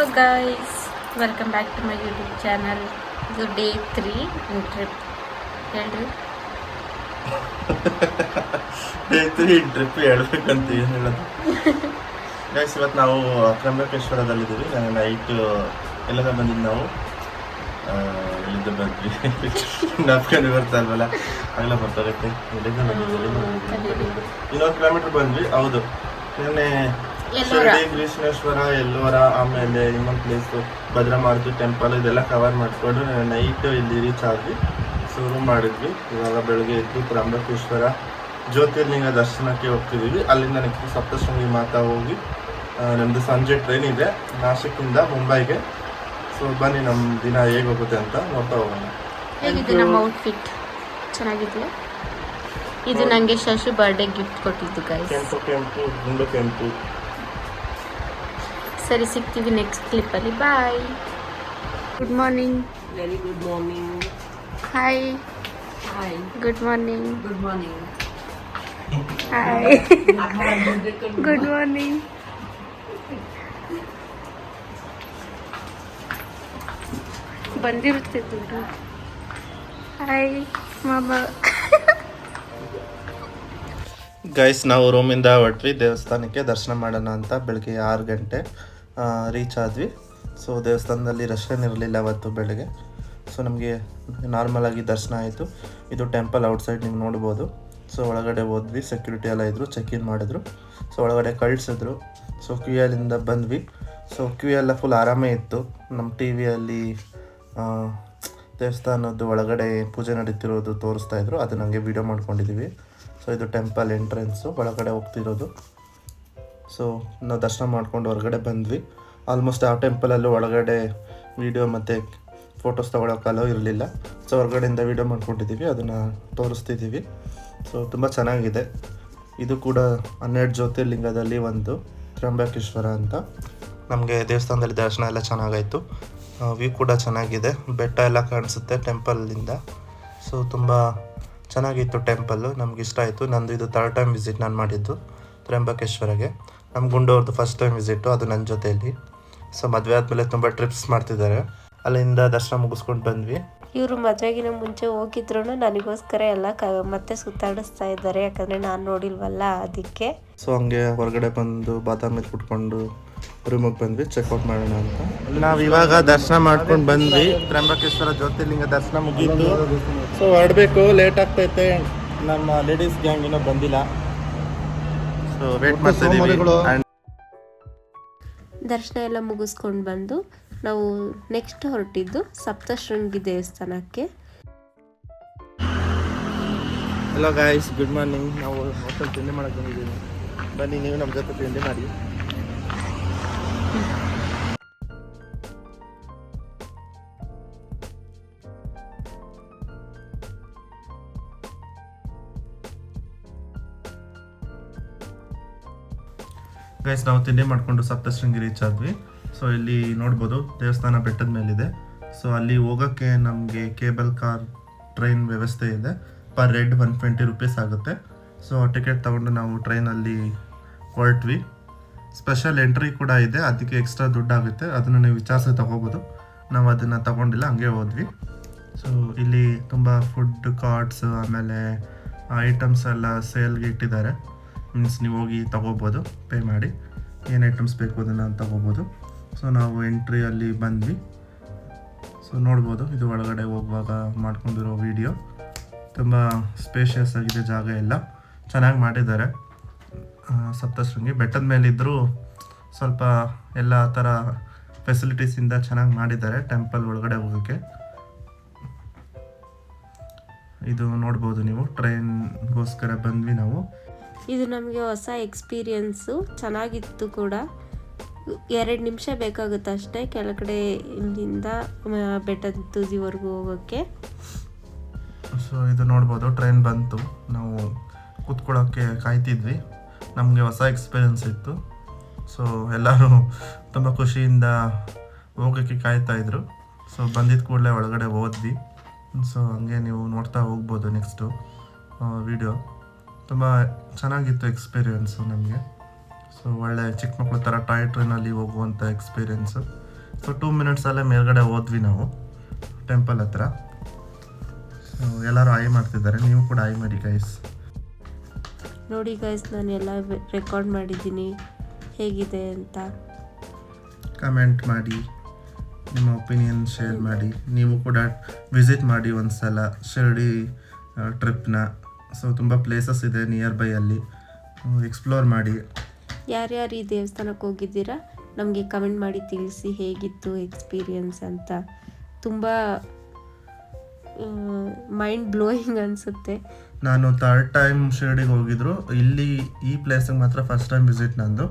Hello guys, welcome back to my YouTube channel. ಇದು day 3 in trip. ಹೇಳ್ರಿ day 3 in trip ಹೇಳ್ಬೇಕಂತ ಏನು ಹೇಳೋದು. ಗೈಸ್ ಇವತ್ತು ನಾವು ತ್ರ್ಯಂಬಕೇಶ್ವರದಲ್ಲಿದ್ದೀವಿ. ನೈಟ್ ಎಲ್ಲದ ಬಂದಿದ್ದು ನಾವು ಎಲ್ಲಿಂದ ಬಂದ್ವಿ ನಾಪ್ಕೊಂಡು ಬರ್ತಾ ಇಲ್ವಲ್ಲ ಆಗಲ ಬರ್ತಾಗತ್ತೆ. ಎಲ್ಲಿಂದ ಬಂದಿದ್ದೀವಿ, 200 ಕಿಲೋಮೀಟರ್ ಬಂದ್ವಿ. ಹೌದು, ನಿನ್ನೆ ಶಿರಡಿ, ಕೃಷ್ಣೇಶ್ವರ, ಎಲ್ಲೋರ, ಆಮೇಲೆ ಇನ್ನೊಂದು ಪ್ಲೇಸು ಭದ್ರಮಾರುತಿ ಟೆಂಪಲ್ ಇದೆಲ್ಲ ಕವರ್ ಮಾಡಿಕೊಂಡು ನೈಟ್ ಇಲ್ಲಿ ರೀಚ್ ಆದ್ವಿ. ಸೊ ರೂಮ್ ಮಾಡಿದ್ವಿ. ಇವಾಗ ಬೆಳಗ್ಗೆ ಎದ್ದು ತ್ರ್ಯಂಬಕೇಶ್ವರ ಜ್ಯೋತಿರ್ಲಿಂಗ ದರ್ಶನಕ್ಕೆ ಹೋಗ್ತಿದ್ದೀವಿ. ಅಲ್ಲಿಂದ ನೆಕ್ಸ್ಟ್ ಸಪ್ತಶೃಂಗಿ ಮಾತಾ ಹೋಗಿ ನಮ್ಮದು ಸಂಜೆ ಟ್ರೈನ್ ಇದೆ ನಾಶಿಕಿಂದ ಮುಂಬೈಗೆ. ಸೊ ಬನ್ನಿ ನಮ್ಮ ದಿನ ಹೇಗೆ ಹೋಗುತ್ತೆ ಅಂತ ನೋಡ್ತಾ ಹೋಗೋಣ. ಹೇಗಿದೆ ನಮ್ಮ ಔಟ್ಫಿಟ್? ಚೆನ್ನಾಗಿದೆಯಾ? ಇದು ನನಗೆ ಶಶು ಬರ್ಡೇ ಗಿಫ್ಟ್ ಕೊಟ್ಟಿದ್ದು ಗೈಸ್. ಕೆಂಪು ಕೆಂಪು ಗುಂಡು ಕೆಂಪು. ಸರಿ, ಸಿಗ್ತೀವಿ ನೆಕ್ಸ್ಟ್ ಕ್ಲಿಪ್ಪಲ್ಲಿ. Bye. Good morning. Very good morning. Hi. Hi. Good morning. Good morning. Hi. Good morning. ಬಂದಿರುತ್ತೆ ದುಡ್ಡು. ಹಾಯ್ ಮಾಮ. ಗೈಸ್ ನಾವು ರೂಮಿಂದ ಹೊರಟ್ವಿ ದೇವಸ್ಥಾನಕ್ಕೆ ದರ್ಶನ ಮಾಡೋಣ ಅಂತ. ಬೆಳಗ್ಗೆ 6 ಗಂಟೆ ರೀಚ್ ಆದ್ವಿ. ಸೊ ದೇವಸ್ಥಾನದಲ್ಲಿ ರಶ್ ಏನಿರಲಿಲ್ಲ ಅವತ್ತು ಬೆಳಗ್ಗೆ. ಸೊ ನಮಗೆ ನಾರ್ಮಲಾಗಿ ದರ್ಶನ ಆಯಿತು. ಇದು ಟೆಂಪಲ್ ಔಟ್ಸೈಡ್ ನೀವು ನೋಡ್ಬೋದು. ಸೊ ಒಳಗಡೆ ಹೋದ್ವಿ, ಸೆಕ್ಯೂರಿಟಿ ಎಲ್ಲ ಇದ್ದರು, ಚೆಕ್ ಇನ್ ಮಾಡಿದ್ರು. ಸೊ ಒಳಗಡೆ ಕಳಿಸಿದ್ರು. ಸೊ ಕ್ಯೂ ಎಲ್ಲಿಂದ ಬಂದ್ವಿ. ಸೊ ಕ್ಯೂ ಎಲ್ಲ ಫುಲ್ ಆರಾಮೇ ಇತ್ತು. ನಮ್ಮ ಟಿ ವಿಯಲ್ಲಿ ದೇವಸ್ಥಾನದ್ದು ಒಳಗಡೆ ಪೂಜೆ ನಡೀತಿರೋದು ತೋರಿಸ್ತಾ ಇದ್ರು. ಅದು ನನಗೆ ವೀಡಿಯೋ ಮಾಡ್ಕೊಂಡಿದ್ದೀವಿ. ಸೊ ಇದು ಟೆಂಪಲ್ ಎಂಟ್ರೆನ್ಸು, ಒಳಗಡೆ ಹೋಗ್ತಿರೋದು. ಸೊ ನಾವು ದರ್ಶನ ಮಾಡ್ಕೊಂಡು ಹೊರಗಡೆ ಬಂದ್ವಿ. ಆಲ್ಮೋಸ್ಟ್ ಆ ಟೆಂಪಲಲ್ಲೂ ಒಳಗಡೆ ವೀಡಿಯೋ ಮತ್ತು ಫೋಟೋಸ್ ತೊಗೊಳೋಕ್ಕಲ್ಲೋ ಇರಲಿಲ್ಲ. ಸೊ ಹೊರಗಡೆಯಿಂದ ವೀಡಿಯೋ ಮಾಡ್ಕೊಂಡಿದ್ದೀವಿ, ಅದನ್ನು ತೋರಿಸ್ತಿದ್ದೀವಿ. ಸೊ ತುಂಬ ಚೆನ್ನಾಗಿದೆ. ಇದು ಕೂಡ 12 ಜ್ಯೋತಿರ್ಲಿಂಗದಲ್ಲಿ ಒಂದು ತ್ರ್ಯಂಬಕೇಶ್ವರ ಅಂತ. ನಮಗೆ ದೇವಸ್ಥಾನದಲ್ಲಿ ದರ್ಶನ ಎಲ್ಲ ಚೆನ್ನಾಗಾಯಿತು. ವ್ಯೂ ಕೂಡ ಚೆನ್ನಾಗಿದೆ, ಬೆಟ್ಟ ಎಲ್ಲ ಕಾಣಿಸುತ್ತೆ ಟೆಂಪಲ್ಲಿಂದ. ಸೊ ತುಂಬ ಚೆನ್ನಾಗಿತ್ತು ಟೆಂಪಲ್ಲು, ನಮ್ಗೆ ಇಷ್ಟ ಆಯಿತು. ನಂದು ಇದು 3rd ಟೈಮ್ ವಿಸಿಟ್ ನಾನು ಮಾಡಿದ್ದು ತ್ರ್ಯಂಬಕೇಶ್ವರಗೆ. ನಮ್ಮ ಗುಂಡವ್ರದ್ದು ಫಸ್ಟ್ ಟೈಮ್ ವಿಸಿಟು, ಅದು ನನ್ನ ಜೊತೆಯಲ್ಲಿ. ಸೊ ಮದುವೆ ಆದಮೇಲೆ ತುಂಬ ಟ್ರಿಪ್ಸ್ ಮಾಡ್ತಿದ್ದಾರೆ. ಅಲ್ಲಿಂದ ದರ್ಶನ ಮುಗಿಸ್ಕೊಂಡು ಬಂದ್ವಿ. ಇವರು ಮದುವೆಗಿನ ಮುಂಚೆ ಹೋಗಿದ್ರು, ನನಗೋಸ್ಕರ ಎಲ್ಲ ಮತ್ತೆ ಸುತ್ತಾಡಿಸ್ತಾ ಇದ್ದಾರೆ, ಯಾಕಂದರೆ ನಾನು ನೋಡಿಲ್ವಲ್ಲ ಅದಕ್ಕೆ. ಸೊ ಹಂಗೆ ಹೊರಗಡೆ ಬಂದು ಬಾದಾಮಿ ಕುಟ್ಕೊಂಡು ರೂಮಿಗೆ ಬಂದ್ವಿ, ಚೆಕ್ಔಟ್ ಮಾಡೋಣ ಅಂತ. ನಾವು ಇವಾಗ ದರ್ಶನ ಮಾಡ್ಕೊಂಡು ಬಂದ್ವಿ. ತ್ರ್ಯಂಬಕೇಶ್ವರ ಜ್ಯೋತಿರ್ಲಿಂಗ ದರ್ಶನ ಮುಗಿದ್ದು. ಸೊ ಹೊರಡಬೇಕು, ಲೇಟ್ ಆಗ್ತೈತೆ. ನಮ್ಮ ಲೇಡೀಸ್ ಗ್ಯಾಂಗ್ ಇನ್ನೂ ಬಂದಿಲ್ಲ. ಸೊ ವೇಟ್ ಮಾಡ್ತಿದ್ದೀವಿ. ದರ್ಶನ ಎಲ್ಲ ಮುಗಿಸ್ಕೊಂಡು ಬಂದು ನಾವು ನೆಕ್ಸ್ಟ್ ಹೊರಟಿದ್ದು ಸಪ್ತಶೃಂಗಿ ದೇವಸ್ಥಾನಕ್ಕೆ. Hello guys, good morning. ನಾವು ಹೋಟೆಲ್ ತಿಂಡಿ ಮಾಡಕ್ಕೆ ಬಂದಿದ್ದೀವಿ. ಬನ್ನಿ ನೀವು ನಮ್ಮ ಜೊತೆ ತಿಂಡಿ ಮಾಡಿ. ಗೈಸ್ ನಾವು ತಿಂಡಿ ಮಾಡಿಕೊಂಡು ಸಪ್ತಶೃಂಗಿ ರೀಚ್ ಆದ್ವಿ. ಸೊ ಇಲ್ಲಿ ನೋಡ್ಬೋದು ದೇವಸ್ಥಾನ ಬೆಟ್ಟದ ಮೇಲಿದೆ. ಸೊ ಅಲ್ಲಿ ಹೋಗೋಕ್ಕೆ ನಮಗೆ ಕೇಬಲ್ ಕಾರ್ ಟ್ರೈನ್ ವ್ಯವಸ್ಥೆ ಇದೆ. ಪರ್ ಹೆಡ್ 120 ರೂಪೀಸ್ ಆಗುತ್ತೆ. ಸೊ ಟಿಕೆಟ್ ತೊಗೊಂಡು ನಾವು ಟ್ರೈನಲ್ಲಿ ಹೊರಟ್ವಿ. ಸ್ಪೆಷಲ್ ಎಂಟ್ರಿ ಕೂಡ ಇದೆ, ಅದಕ್ಕೆ ಎಕ್ಸ್ಟ್ರಾ ದುಡ್ಡಾಗುತ್ತೆ. ಅದನ್ನು ನೀವು ವಿಚಾರಿಸಿ ತೊಗೋಬೋದು. ನಾವು ಅದನ್ನು ತೊಗೊಂಡಿಲ್ಲ, ಹಂಗೆ ಹೋದ್ವಿ. ಸೊ ಇಲ್ಲಿ ತುಂಬ ಫುಡ್ ಕಾರ್ಟ್ಸ್ ಆಮೇಲೆ ಐಟಮ್ಸ್ ಎಲ್ಲ ಸೇಲ್ಗೆ ಇಟ್ಟಿದ್ದಾರೆ. ಮೀನ್ಸ್ ನೀವು ಹೋಗಿ ತೊಗೋಬೋದು, ಪೇ ಮಾಡಿ ಏನು ಐಟಮ್ಸ್ ಬೇಕು ಅದನ್ನು ತೊಗೋಬೋದು. ಸೊ ನಾವು ಎಂಟ್ರಿಯಲ್ಲಿ ಬಂದ್ವಿ. ಸೊ ನೋಡ್ಬೋದು, ಇದು ಒಳಗಡೆ ಹೋಗುವಾಗ ಮಾಡ್ಕೊಂಡಿರೋ ವಿಡಿಯೋ. ತುಂಬ ಸ್ಪೇಷಿಯಸ್ ಆಗಿದೆ, ಜಾಗ ಎಲ್ಲ ಚೆನ್ನಾಗಿ ಮಾಡಿದ್ದಾರೆ. ಸಪ್ತಶೃಂಗಿ ಬೆಟ್ಟದ ಮೇಲಿದ್ದರೂ ಸ್ವಲ್ಪ ಎಲ್ಲ ಥರ ಫೆಸಿಲಿಟೀಸಿಂದ ಚೆನ್ನಾಗಿ ಮಾಡಿದ್ದಾರೆ ಟೆಂಪಲ್ ಒಳಗಡೆ ಹೋಗೋಕ್ಕೆ. ಇದು ನೋಡ್ಬೋದು ನೀವು, ಟ್ರೈನ್ಗೋಸ್ಕರ ಬಂದ್ವಿ ನಾವು. ಇದು ನಮಗೆ ಹೊಸ ಎಕ್ಸ್ಪೀರಿಯನ್ಸು, ಚೆನ್ನಾಗಿತ್ತು ಕೂಡ. 2 ನಿಮಿಷ ಬೇಕಾಗುತ್ತೆ ಅಷ್ಟೇ ಕೆಳಗಡೆ ಇಲ್ಲಿಂದ ಬೆಟ್ಟದ ತುದಿವರೆಗೂ ಹೋಗೋಕ್ಕೆ. ಸೊ ಇದು ನೋಡ್ಬೋದು, ಟ್ರೈನ್ ಬಂತು. ನಾವು ಕೂತ್ಕೊಳ್ಳೋಕ್ಕೆ ಕಾಯ್ತಿದ್ವಿ. ನಮಗೆ ಹೊಸ ಎಕ್ಸ್ಪೀರಿಯನ್ಸ್ ಇತ್ತು. ಸೊ ಎಲ್ಲರೂ ತುಂಬ ಖುಷಿಯಿಂದ ಹೋಗೋಕ್ಕೆ ಕಾಯ್ತಾಯಿದ್ರು. ಸೊ ಬಂದಿದ್ದ ಕೂಡಲೇ ಒಳಗಡೆ ಹೋದ್ವಿ. ಸೊ ಹಂಗೆ ನೀವು ನೋಡ್ತಾ ಹೋಗ್ಬೋದು ನೆಕ್ಸ್ಟು ವಿಡಿಯೋ. ತುಂಬ ಚೆನ್ನಾಗಿತ್ತು ಎಕ್ಸ್ಪೀರಿಯೆನ್ಸು ನಮಗೆ. ಸೊ ಒಳ್ಳೆ ಚಿಕ್ಕ ಮಕ್ಕಳು ಥರ ಟಾಯ್ ಟ್ರೈನಲ್ಲಿ ಹೋಗುವಂಥ ಎಕ್ಸ್ಪೀರಿಯೆನ್ಸು. ಸೊ 2 ಮಿನಿಟ್ಸಲ್ಲೇ ಮೇಲ್ಗಡೆ ಹೋದ್ವಿ ನಾವು ಟೆಂಪಲ್ ಹತ್ರ. ಸೊ ಎಲ್ಲರೂ ಆಯ್ ಮಾಡ್ತಿದ್ದಾರೆ, ನೀವು ಕೂಡ ಆಯ್ ಮಾಡಿ ಗೈಸ್. ನೋಡಿ ಗೈಸ್, ನಾನು ಎಲ್ಲ ರೆಕಾರ್ಡ್ ಮಾಡಿದ್ದೀನಿ ಹೇಗಿದೆ ಅಂತ. ಕಮೆಂಟ್ ಮಾಡಿ, ನಿಮ್ಮ ಒಪಿನಿಯನ್ ಶೇರ್ ಮಾಡಿ. ನೀವು ಕೂಡ ವಿಸಿಟ್ ಮಾಡಿ ಒಂದ್ಸಲ ಶಿರ್ಡಿ ಟ್ರಿಪ್ನ. ಸೊ ತುಂಬ ಪ್ಲೇಸಸ್ ಇದೆ ನಿಯರ್ ಬೈ, ಅಲ್ಲಿ ಎಕ್ಸ್ಪ್ಲೋರ್ ಮಾಡಿ. ಯಾರ್ಯಾರು ಈ ದೇವಸ್ಥಾನಕ್ಕೆ ಹೋಗಿದ್ದೀರಾ ನಮಗೆ ಕಮೆಂಟ್ ಮಾಡಿ ತಿಳಿಸಿ ಹೇಗಿತ್ತು ಎಕ್ಸ್ಪೀರಿಯನ್ಸ್ ಅಂತ. ತುಂಬ ಮೈಂಡ್ ಬ್ಲೋಯಿಂಗ್ ಅನಿಸುತ್ತೆ. ನಾನು 3rd ಟೈಮ್ ಶಿರ್ಡಿಗೆ ಹೋಗಿದ್ರು. ಇಲ್ಲಿ ಈ ಪ್ಲೇಸಿಗೆ ಮಾತ್ರ ಫಸ್ಟ್ ಟೈಮ್ ವಿಸಿಟ್ ನಂದು.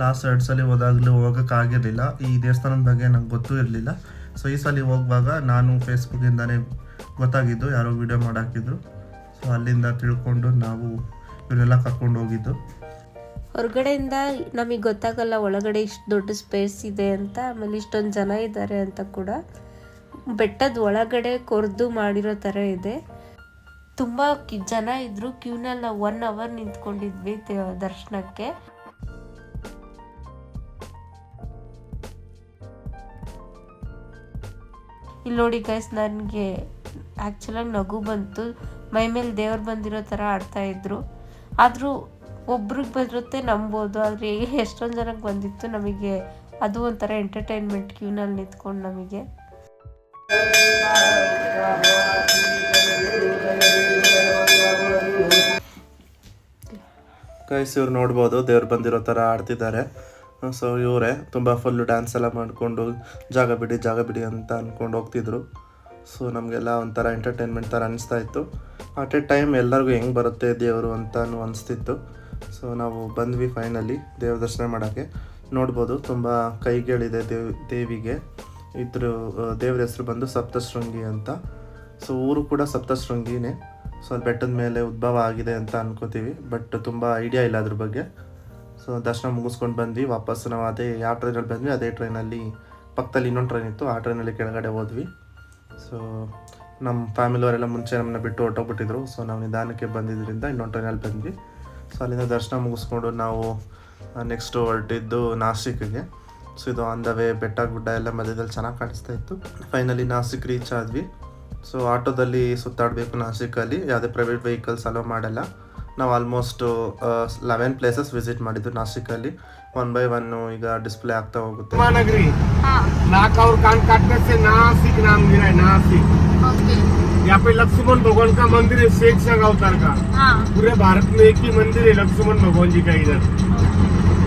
ಲಾಸ್ಟ್ 2 ಸಲ ಹೋದಾಗಲೂ ಹೋಗೋಕ್ಕಾಗಿರಲಿಲ್ಲ. ಈ ದೇವಸ್ಥಾನದ ಬಗ್ಗೆ ನಂಗೆ ಗೊತ್ತೂ ಇರಲಿಲ್ಲ. ಸೊ ಈ ಸಲ ಹೋಗುವಾಗ ನಾನು ಫೇಸ್ಬುಕ್ಕಿಂದನೇ ಗೊತ್ತಾಗಿದ್ದು, ಯಾರೋ ವಿಡಿಯೋ ಮಾಡಾಕಿದ್ರು. ಸೊ ಅಲ್ಲಿಂದ ತಿಳ್ಕೊಂಡು ನಾವು ಇವನ್ನೆಲ್ಲ ಕರ್ಕೊಂಡು ಹೋಗಿದ್ದು. ಹೊರಗಡೆಯಿಂದ ನಮಗೆ ಗೊತ್ತಾಗಲ್ಲ ಒಳಗಡೆ ಇಷ್ಟು ದೊಡ್ಡ ಸ್ಪೇಸ್ ಇದೆ ಅಂತ, ಆಮೇಲೆ ಇಷ್ಟೊಂದು ಜನ ಇದ್ದಾರೆ ಅಂತ ಕೂಡ. ಬೆಟ್ಟದ ಒಳಗಡೆ ಕೊರೆದು ಮಾಡಿರೋ ಥರ ಇದೆ. ತುಂಬ ಜನ ಇದ್ದರು. ಕ್ಯೂನಲ್ಲಿ ನಾವು 1 ಅವರ್ ನಿಂತ್ಕೊಂಡಿದ್ವಿ ದರ್ಶನಕ್ಕೆ. ಇಲ್ಲಿ ನೋಡಿ ಗೈಸ್, ನನಗೆ ಆ್ಯಕ್ಚುಲಾಗಿ ನಗು ಬಂತು. ಮೈ ಮೇಲೆ ದೇವ್ರು ಬಂದಿರೋ ಥರ ಆಡ್ತಾಯಿದ್ರು. ಆದರೂ ಒಬ್ರಿಗೆ ಬರುತ್ತೆ ನಂಬೋದು, ಆದರೆ ಎಷ್ಟೊಂದು ಜನಕ್ಕೆ ಬಂದಿತ್ತು. ನಮಗೆ ಅದು ಒಂಥರ ಎಂಟರ್ಟೈನ್ಮೆಂಟ್ ಕ್ಯೂನಲ್ಲಿ ನಿಂತ್ಕೊಂಡು ನಮಗೆ. ಗೈಸ್, ಇವ್ರು ನೋಡ್ಬೋದು ದೇವ್ರು ಬಂದಿರೋ ಥರ ಆಡ್ತಿದ್ದಾರೆ. ಸೊ ಇವರೇ ತುಂಬ ಫುಲ್ಲು ಡ್ಯಾನ್ಸ್ ಎಲ್ಲ ಮಾಡಿಕೊಂಡು ಜಾಗ ಬಿಡಿ ಅಂತ ಅಂದ್ಕೊಂಡು ಹೋಗ್ತಿದ್ರು. ಸೊ ನಮಗೆಲ್ಲ ಒಂಥರ ಎಂಟರ್ಟೈನ್ಮೆಂಟ್ ಥರ ಅನಿಸ್ತಾ ಇತ್ತು. ಅಟ್ ಎ ಟೈಮ್ ಎಲ್ಲರಿಗೂ ಹೆಂಗೆ ಬರುತ್ತೆ ದೇವರು ಅಂತಲೂ ಅನಿಸ್ತಿತ್ತು. ಸೊ ನಾವು ಬಂದ್ವಿ ಫೈನಲಿ ದೇವ್ರ ದರ್ಶನ ಮಾಡೋಕ್ಕೆ. ನೋಡ್ಬೋದು ತುಂಬ ಕೈಗಳಿದೆ ದೇವಿಗೆ. ದೇವ್ರ ಹೆಸರು ಬಂದು ಸಪ್ತಶೃಂಗಿ ಅಂತ. ಸೊ ಊರು ಕೂಡ ಸಪ್ತಶೃಂಗಿನೇ. ಸೊ ಅಲ್ಲಿ ಬೆಟ್ಟದ ಮೇಲೆ ಉದ್ಭವ ಆಗಿದೆ ಅಂತ ಅನ್ಕೋತೀವಿ, ಬಟ್ ತುಂಬ ಐಡಿಯಾ ಇಲ್ಲ ಅದ್ರ ಬಗ್ಗೆ. ಸೊ ದರ್ಶನ ಮುಗಿಸ್ಕೊಂಡು ಬಂದ್ವಿ. ವಾಪಸ್ ನಾವು ಯಾವ ಟ್ರೈನಲ್ಲಿ ಬಂದ್ವಿ ಅದೇ ಟ್ರೈನಲ್ಲಿ, ಪಕ್ಕದಲ್ಲಿ ಇನ್ನೊಂದು ಟ್ರೈನ್ ಇತ್ತು, ಆ ಟ್ರೈನಲ್ಲಿ ಕೆಳಗಡೆ ಹೋದ್ವಿ. ಸೊ ನಮ್ಮ ಫ್ಯಾಮಿಲಿಯವರೆಲ್ಲ ಮುಂಚೆ ನಮ್ಮನ್ನ ಬಿಟ್ಟು ಹೊರಟೋಗ್ಬಿಟ್ಟಿದ್ರು. ಸೊ ನಾವು ನಿಧಾನಕ್ಕೆ ಬಂದಿದ್ದರಿಂದ ಇನ್ನೊಂದು ಟ್ರೈನಲ್ಲಿ ಬಂದ್ವಿ. ಸೊ ಅಲ್ಲಿಂದ ದರ್ಶನ ಮುಗಿಸ್ಕೊಂಡು ನಾವು ನೆಕ್ಸ್ಟು ಹೊರಟಿದ್ದು ನಾಸಿಕ್ಗೆ. ಸೊ ಇದು ಆನ್ ದ ವೇ, ಬೆಟ್ಟ ಗುಡ್ಡ ಎಲ್ಲ ಮಧ್ಯದಲ್ಲಿ ಚೆನ್ನಾಗಿ ಕಾಣಿಸ್ತಾ ಇತ್ತು. ಫೈನಲಿ ನಾಸಿಕ್ ರೀಚ್ ಆದ್ವಿ. ಸೊ ಆಟೋದಲ್ಲಿ ಸುತ್ತಾಡಬೇಕು ನಾಸಿಕಲ್ಲಿ, ಯಾವುದೇ ಪ್ರೈವೇಟ್ ವೆಹಿಕಲ್ಸ್ ಅಲೋ ಮಾಡಲ್ಲ. ನಾವು ಆಲ್ಮೋಸ್ಟ್ 11 ಪ್ಲೇಸಸ್ ವಿಸಿಟ್ ಮಾಡಿದ್ದು ನಾಸಿಕಲ್ಲಿ. 1 by 1 ಈಗ ಡಿಸ್ಪ್ಲೇ ಆಗ್ತಾ ಹೋಗುತ್ತೆ. यहाँ पे लक्ष्मण भगवान का मंदिर है, शेख संग अवतार का। पूरे भारत में एक ही मंदिर है लक्ष्मण भगवान जी का।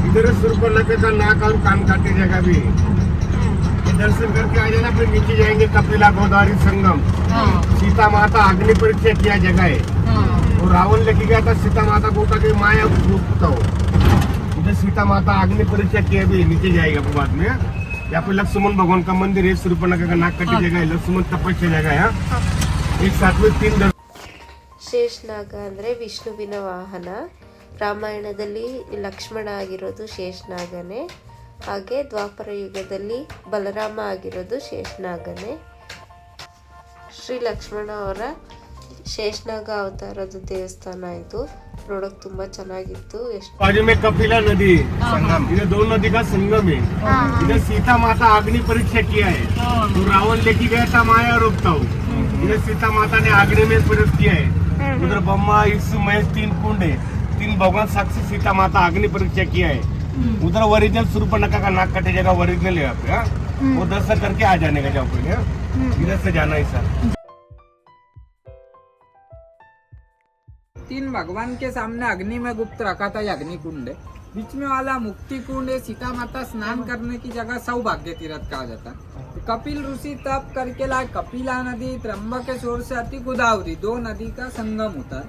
इधर सूर्पनखा का नाक और कान काटे जगह भी दर्शन करके आ जाना। फिर नीचे जाएंगे कपिला गोदावरी संगम। सीता माता अग्नि परीक्षा किया जगह है, और रावण लेके गया था सीता माता को के माया रूप बताओ। इधर सीता माता अग्नि परीक्षा किया भी, नीचे जाएगा बाद में। यहाँ पे लक्ष्मण भगवान का मंदिर है, सूर्पनखा का नाक काटी जगह है, लक्ष्मण तपस्या जगह है। एक साथ में 3 ಶೇಷನಾಗ ಅಂದರೆ ವಿಷ್ಣುವಿನ ವಾಹನ. ರಾಮಾಯಣದಲ್ಲಿ ಲಕ್ಷ್ಮಣ ಆಗಿರೋದು ಶೇಷನಾಗನೇ, ಹಾಗೆ ದ್ವಾಪರ ಯುಗದಲ್ಲಿ ಬಲರಾಮ ಆಗಿರೋದು ಶೇಷನಾಗನೇ. ಶ್ರೀ ಲಕ್ಷ್ಮಣ ಅವರ ಶೇಷನಾಗ ಅವತಾರದ ದೇವಸ್ಥಾನ ಇದು. ನೋಡಕ್ ತುಂಬಾ ಚೆನ್ನಾಗಿತ್ತು. बाजू में कपिला नदी संगम, इधर 2 नदी का संगम है। इधर सीता माता अग्नि परीक्षा किया है, तो रावण लेके गया था माया रूपता। इधर सीता माता ने अग्नि में प्रवेश किया है। उधर ब्रह्मा विष्णु महेश 3 कुंड है, 3 भगवान साक्षी सीता माता अग्नि परीक्षा किया है। उधर ओरिजिनल सूर्पनखा का नाक कटे जगह ओरिजिनल है यहाँ पे। वो दर्शन करके आ जाने का, जाओ इधर से जाना है सर। 3 भगवान के सामने अग्नि में गुप्त रखा था, ये अग्नि कुंड है। बीच में वाला मुक्ति कुंड है, सीता माता स्नान करने की जगह सौभाग्य तीर्थ कहा जाता है। तो कपिल ऋषि तप करके लाए कपिला नदी, त्र्यंबकेश्वर से अति गोदावरी 2 नदी का संगम होता है।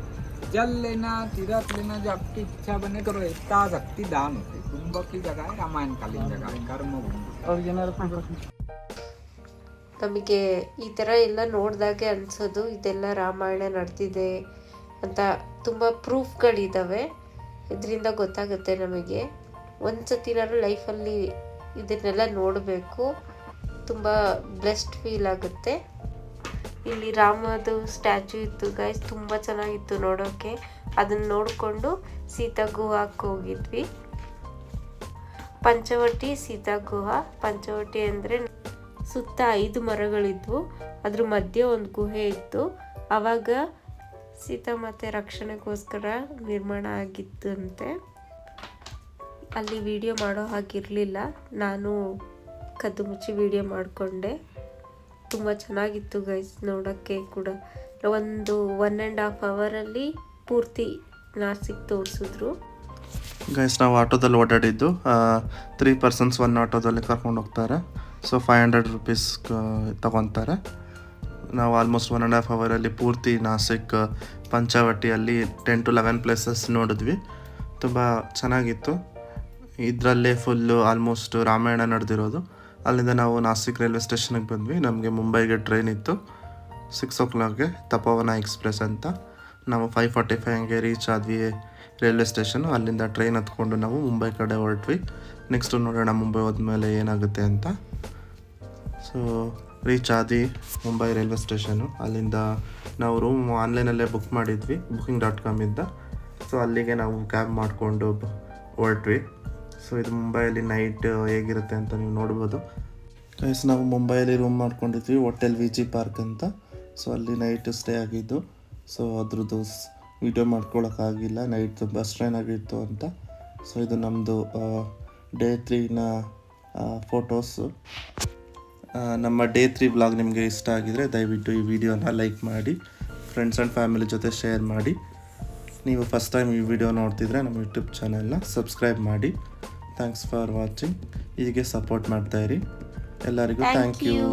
जल लेना, तीर्थ लेना, जो आपकी इच्छा बने करो। एकता शक्ति दान होती है। कुंभ की जगह है, रामायण कालीन जगह है, कर्मभूमि। ನಮಗೆ ಈ ಥರ ಎಲ್ಲ ನೋಡಿದಾಗೆ ಅನಿಸೋದು ಇದೆಲ್ಲ ರಾಮಾಯಣ ನಡೆದಿದೆ ಅಂತ. ತುಂಬ ಪ್ರೂಫ್ಗಳಿದ್ದಾವೆ, ಇದರಿಂದ ಗೊತ್ತಾಗುತ್ತೆ ನಮಗೆ. ಒಂದು ಸತಿನಾದ್ರು ಲೈಫಲ್ಲಿ ಇದನ್ನೆಲ್ಲ ನೋಡಬೇಕು, ತುಂಬ ಬ್ಲೆಸ್ಡ್ ಫೀಲ್ ಆಗುತ್ತೆ. ಇಲ್ಲಿ ರಾಮದು ಸ್ಟ್ಯಾಚು ಇತ್ತು ಗೈಸ್, ತುಂಬ ಚೆನ್ನಾಗಿತ್ತು ನೋಡೋಕ್ಕೆ. ಅದನ್ನು ನೋಡಿಕೊಂಡು ಸೀತಾ ಗುಹಾಕ್ಕೆ ಹೋಗಿದ್ವಿ. ಪಂಚವಟಿ ಸೀತಾ ಗುಹಾ. ಪಂಚವಟಿ ಅಂದರೆ ಸುತ್ತ 5 ಮರಗಳಿದ್ವು, ಅದ್ರ ಮಧ್ಯೆ ಒಂದು ಗುಹೆ ಇತ್ತು. ಆವಾಗ ಸೀತಾಮಾತೆ ರಕ್ಷಣೆಗೋಸ್ಕರ ನಿರ್ಮಾಣ ಆಗಿತ್ತಂತೆ. ಅಲ್ಲಿ ವಿಡಿಯೋ ಮಾಡೋ ಹಾಗಿರಲಿಲ್ಲ, ನಾನು ಕದ್ದು ಮುಚ್ಚಿ ವಿಡಿಯೋ ಮಾಡಿಕೊಂಡೆ. ತುಂಬ ಚೆನ್ನಾಗಿತ್ತು ಗೈಸ್, ನೋಡೋಕ್ಕೆ ಕೂಡ. ಒಂದು 1.5 ಅವರಲ್ಲಿ ಪೂರ್ತಿ ನಾಸಿಕ್ ತೋರಿಸಿದ್ರು. ಗೈಸ್ ನಾವು ಆಟೋದಲ್ಲಿ ಓಡಾಡಿದ್ದು, 3 ಪರ್ಸನ್ಸ್ 1 ಆಟೋದಲ್ಲಿ ಕರ್ಕೊಂಡು ಹೋಗ್ತಾರೆ. ಸೊ 500 ರೂಪೀಸ್ ತಗೊತಾರೆ. ನಾವು ಆಲ್ಮೋಸ್ಟ್ 1.5 ಅವರಲ್ಲಿ ಪೂರ್ತಿ ನಾಸಿಕ್ ಪಂಚವಟಿಯಲ್ಲಿ 10 to 11 ಪ್ಲೇಸಸ್ ನೋಡಿದ್ವಿ. ತುಂಬ ಚೆನ್ನಾಗಿತ್ತು. ಇದರಲ್ಲೇ ಫುಲ್ಲು ಆಲ್ಮೋಸ್ಟ್ ರಾಮಾಯಣ ನಡೆದಿರೋದು. ಅಲ್ಲಿಂದ ನಾವು ನಾಸಿಕ್ ರೈಲ್ವೆ ಸ್ಟೇಷನ್ಗೆ ಬಂದ್ವಿ. ನಮಗೆ ಮುಂಬೈಗೆ ಟ್ರೈನ್ ಇತ್ತು 6 o'clockಗೆ, ತಪೋವನ ಎಕ್ಸ್ಪ್ರೆಸ್ ಅಂತ. ನಾವು 5:45 ರೀಚ್ ಆದ್ವಿ ರೈಲ್ವೆ ಸ್ಟೇಷನು. ಅಲ್ಲಿಂದ ಟ್ರೈನ್ ಹತ್ಕೊಂಡು ನಾವು ಮುಂಬೈ ಕಡೆ ಹೊರಟ್ವಿ. ನೆಕ್ಸ್ಟು ನೋಡೋಣ ಮುಂಬೈ ಹೋದ್ಮೇಲೆ ಏನಾಗುತ್ತೆ ಅಂತ. ಸೊ ರೀಚ್ ಆದ್ವಿ ಮುಂಬೈ ರೈಲ್ವೆ ಸ್ಟೇಷನು. ಅಲ್ಲಿಂದ ನಾವು ರೂಮ್ ಆನ್ಲೈನಲ್ಲೇ ಬುಕ್ ಮಾಡಿದ್ವಿ booking.com ಇಂದ. ಸೊ ಅಲ್ಲಿಗೆ ನಾವು ಕ್ಯಾಬ್ ಮಾಡಿಕೊಂಡು ಹೊರಟ್ವಿ. ಸೊ ಇದು ಮುಂಬೈಯಲ್ಲಿ ನೈಟ್ ಹೇಗಿರುತ್ತೆ ಅಂತ ನೀವು ನೋಡ್ಬೋದು. ಗೈಸ್ ನಾವು ಮುಂಬೈಯಲ್ಲಿ ರೂಮ್ ಮಾಡ್ಕೊಂಡಿದ್ವಿ ಹೋಟೆಲ್ VG ಪಾರ್ಕ್ ಅಂತ. ಸೊ ಅಲ್ಲಿ ನೈಟ್ ಸ್ಟೇ ಆಗಿದ್ದು. ಸೊ ಅದ್ರದ್ದು ವಿಡಿಯೋ ಮಾಡ್ಕೊಳಕ್ಕಾಗಿಲ್ಲ, ನೈಟ್ ತುಂಬ ಸ್ಟ್ರೈನ್ ಆಗಿತ್ತು ಅಂತ. ಸೊ ಇದು ನಮ್ಮದು ಡೇ 3ನ ಫೋಟೋಸು. ನಮ್ಮ ಡೇ 3 ವ್ಲಾಗ್ ನಿಮಗೆ ಇಷ್ಟ ಆಗಿದರೆ ದಯವಿಟ್ಟು ಈ ವಿಡಿಯೋನ ಲೈಕ್ ಮಾಡಿ, ಫ್ರೆಂಡ್ಸ್ ಆ್ಯಂಡ್ ಫ್ಯಾಮಿಲಿ ಜೊತೆ ಶೇರ್ ಮಾಡಿ. ನೀವು ಫಸ್ಟ್ ಟೈಮ್ ಈ ವಿಡಿಯೋ ನೋಡ್ತಿದ್ರೆ ನಮ್ಮ ಯೂಟ್ಯೂಬ್ ಚಾನಲ್ನ ಸಬ್ಸ್ಕ್ರೈಬ್ ಮಾಡಿ. Thanks for watching. ಹೀಗೆ ಸಪೋರ್ಟ್ ಮಾಡ್ತಾಯಿರಿ. ಎಲ್ಲರಿಗೂ ಥ್ಯಾಂಕ್ ಯು.